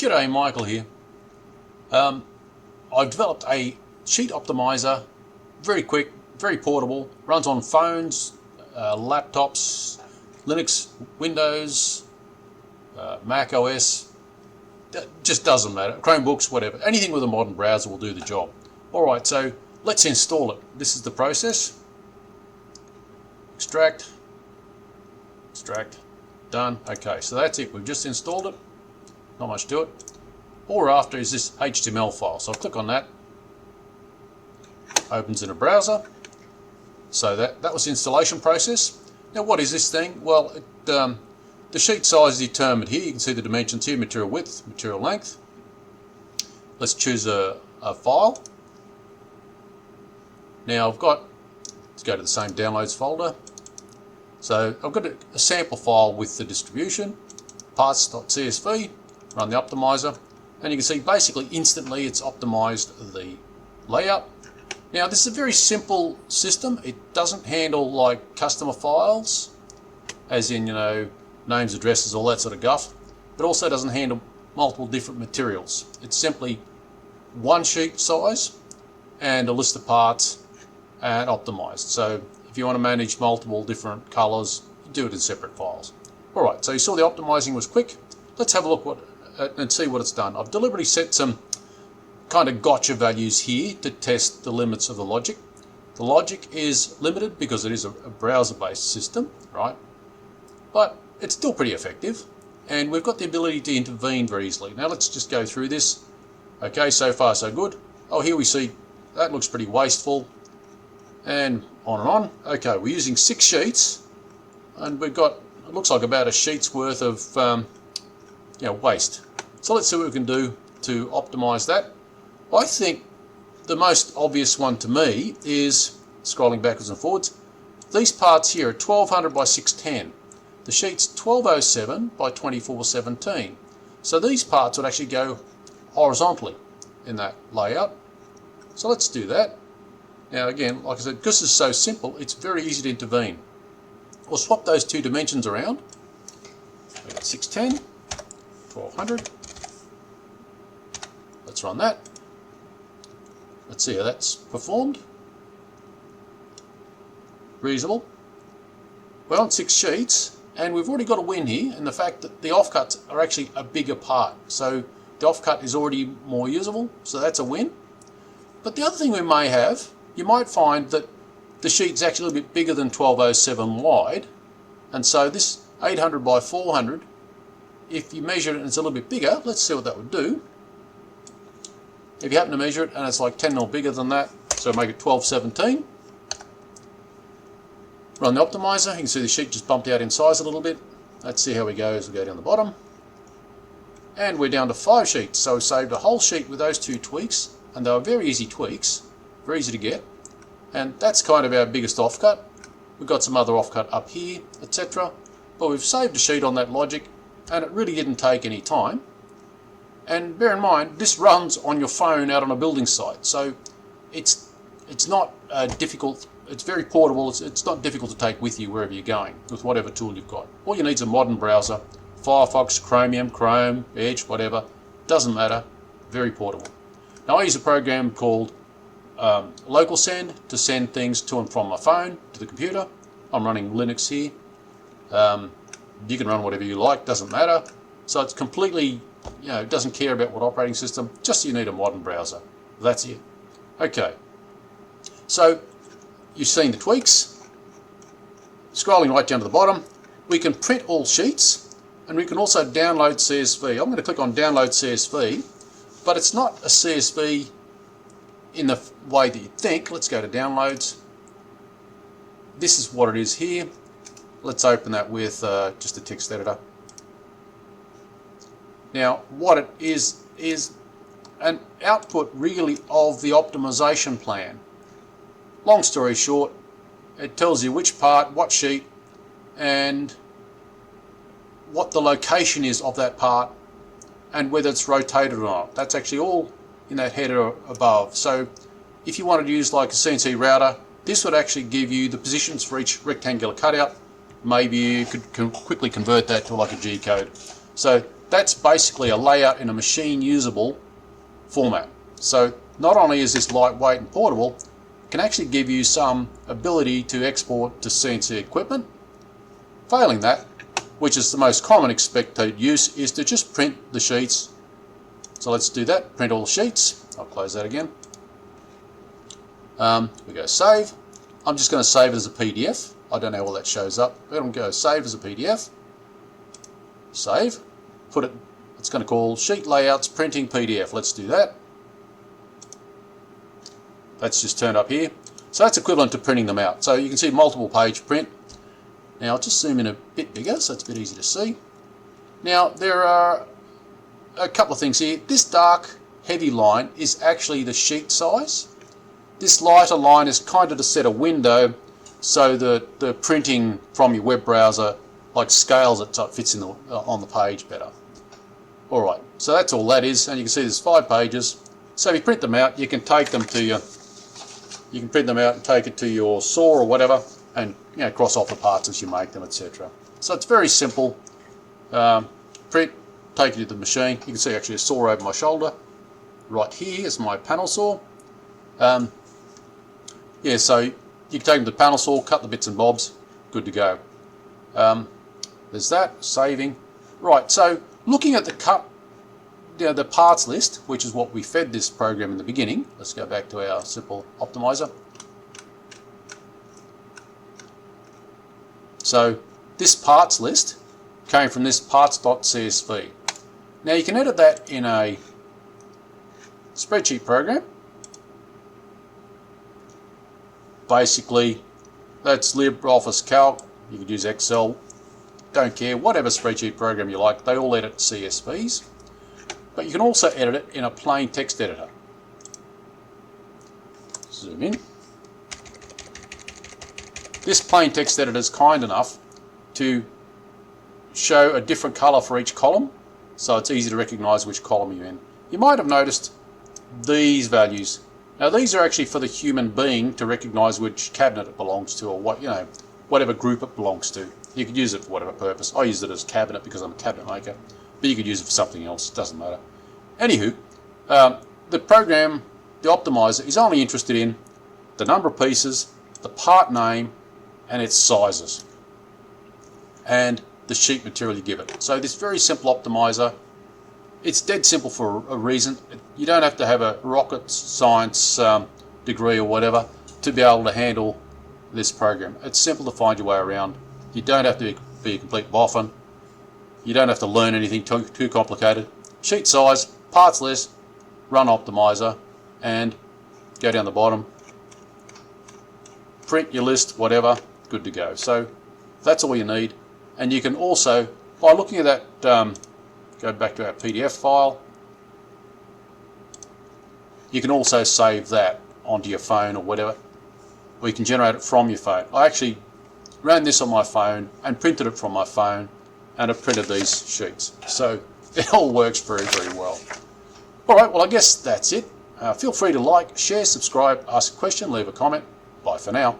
G'day, Michael here. I've developed a Sheet Optimiser, very quick, very portable, runs on phones, laptops, Linux, Windows, Mac OS, just doesn't matter, Chromebooks, whatever. Anything with a modern browser will do the job. Alright, so let's install it. This is the process. Extract, done. Okay, so that's it. We've just installed it. Not much to it. All we're after is this HTML file. So I'll click on that. Opens in a browser. So that was the installation process. Now what is this thing? Well, the sheet size is determined here. You can see the dimensions here, material width, material length. Let's choose a file. Now let's go to the same downloads folder. So I've got a sample file with the distribution, parts.csv, run the optimizer, and you can see basically instantly it's optimized the layout. Now this is a very simple system. It doesn't handle like customer files, as in, you know, names, addresses, all that sort of guff. It also doesn't handle multiple different materials. It's simply one sheet size and a list of parts and optimized. So if you want to manage multiple different colors, do it in separate files. Alright, so you saw the optimizing was quick. Let's have a look and see what it's done. I've deliberately set some kind of gotcha values here to test the limits of the logic. The logic is limited because it is a browser-based system, right? But it's still pretty effective, and we've got the ability to intervene very easily. Now let's just go through this. Okay, so far so good. Oh, here we see that looks pretty wasteful, and on and on. Okay, we're using 6 sheets, and we've got, it looks like about a sheet's worth of waste. So let's see what we can do to optimize that. I think the most obvious one to me is, scrolling backwards and forwards, these parts here are 1200 by 610. The sheet's 1207 by 2417. So these parts would actually go horizontally in that layout. So let's do that. Now again, like I said, because it's so simple, it's very easy to intervene. We'll swap those two dimensions around. We've got 610, 1200. Let's run that. Let's see how that's performed. Reasonable. We're on 6 sheets, and we've already got a win here in the fact that the offcuts are actually a bigger part. So the offcut is already more usable, so that's a win. But the other thing we may have, you might find that the sheet's actually a little bit bigger than 1207 wide, and so this 800 by 400, if you measure it and it's a little bit bigger, let's see what that would do. If you happen to measure it and it's like 10 mil bigger than that, so make it 1217. Run the optimizer, you can see the sheet just bumped out in size a little bit. Let's see how we go as we go down the bottom. And we're down to 5 sheets, so we saved a whole sheet with those 2 tweaks, and they were very easy tweaks, very easy to get. And that's kind of our biggest offcut. We've got some other offcut up here, etc. But we've saved a sheet on that logic, and it really didn't take any time. And bear in mind, this runs on your phone out on a building site, so it's not difficult. It's very portable. It's not difficult to take with you wherever you're going with whatever tool you've got. All you need is a modern browser, Firefox, Chromium, Chrome, Edge, whatever. Doesn't matter. Very portable. Now I use a program called Local Send to send things to and from my phone to the computer. I'm running Linux here. You can run whatever you like. Doesn't matter. So it's completely, it doesn't care about what operating system. Just you need a modern browser. That's it. Okay. So you've seen the tweaks. Scrolling right down to the bottom, we can print all sheets, and we can also download CSV. I'm going to click on download CSV, but it's not a CSV in the way that you think. Let's go to downloads. This is what it is here. Let's open that with just a text editor. Now what it is an output really of the optimization plan. Long story short, it tells you which part, what sheet, and what the location is of that part, and whether it's rotated or not. That's actually all in that header above. So if you wanted to use like a CNC router, this would actually give you the positions for each rectangular cutout. Maybe you could quickly convert that to like a G code. So that's basically a layout in a machine usable format. So not only is this lightweight and portable, it can actually give you some ability to export to CNC equipment. Failing that, which is the most common expected use, is to just print the sheets. So let's do that, print all the sheets. I'll close that again. We go save. I'm just going to save it as a PDF. I don't know how all that shows up. Let them go save as a PDF. Save. Put it, it's going to call sheet layouts printing PDF. Let's do that. That's just turned up here. So that's equivalent to printing them out. So you can see multiple page print. Now I'll just zoom in a bit bigger so it's a bit easier to see. Now there are a couple of things here. This dark heavy line is actually the sheet size. This lighter line is kind of to set a window so that the printing from your web browser like scales it so it fits in the, on the page better. Alright, so that's all that is, and you can see there's 5 pages. So if you print them out, you can take them to your, you can print them out and take it to your saw or whatever, and cross off the parts as you make them, etc. So it's very simple. Print, take it to the machine. You can see actually a saw over my shoulder. Right here is my panel saw. Yeah, so you can take them to the panel saw, cut the bits and bobs, good to go. There's that, saving. Right, so looking at the parts list, which is what we fed this program in the beginning. Let's go back to our simple optimizer. So this parts list came from this parts.csv. Now you can edit that in a spreadsheet program. Basically, that's LibreOffice Calc. You could use Excel. Don't care, whatever spreadsheet program you like. They all edit CSVs. But you can also edit it in a plain text editor. Zoom in. This plain text editor is kind enough to show a different color for each column, so it's easy to recognize which column you're in. You might have noticed these values. Now these are actually for the human being to recognize which cabinet it belongs to, or what, whatever group it belongs to. You could use it for whatever purpose. I use it as cabinet because I'm a cabinet maker, but you could use it for something else, it doesn't matter. Anywho, the program, the optimizer, is only interested in the number of pieces, the part name, and its sizes, and the sheet material you give it. So this very simple optimizer, it's dead simple for a reason. You don't have to have a rocket science degree or whatever to be able to handle this program. It's simple to find your way around. You don't have to be a complete boffin. You don't have to learn anything too complicated. Sheet size, parts list, run optimizer, and go down the bottom. Print your list, whatever, good to go. So that's all you need. And you can also, by looking at that, go back to our PDF file, you can also save that onto your phone or whatever, or you can generate it from your phone. I actually ran this on my phone and printed it from my phone, and it printed these sheets. So it all works very, very well. Alright, well I guess that's it. Feel free to like, share, subscribe, ask a question, leave a comment. Bye for now.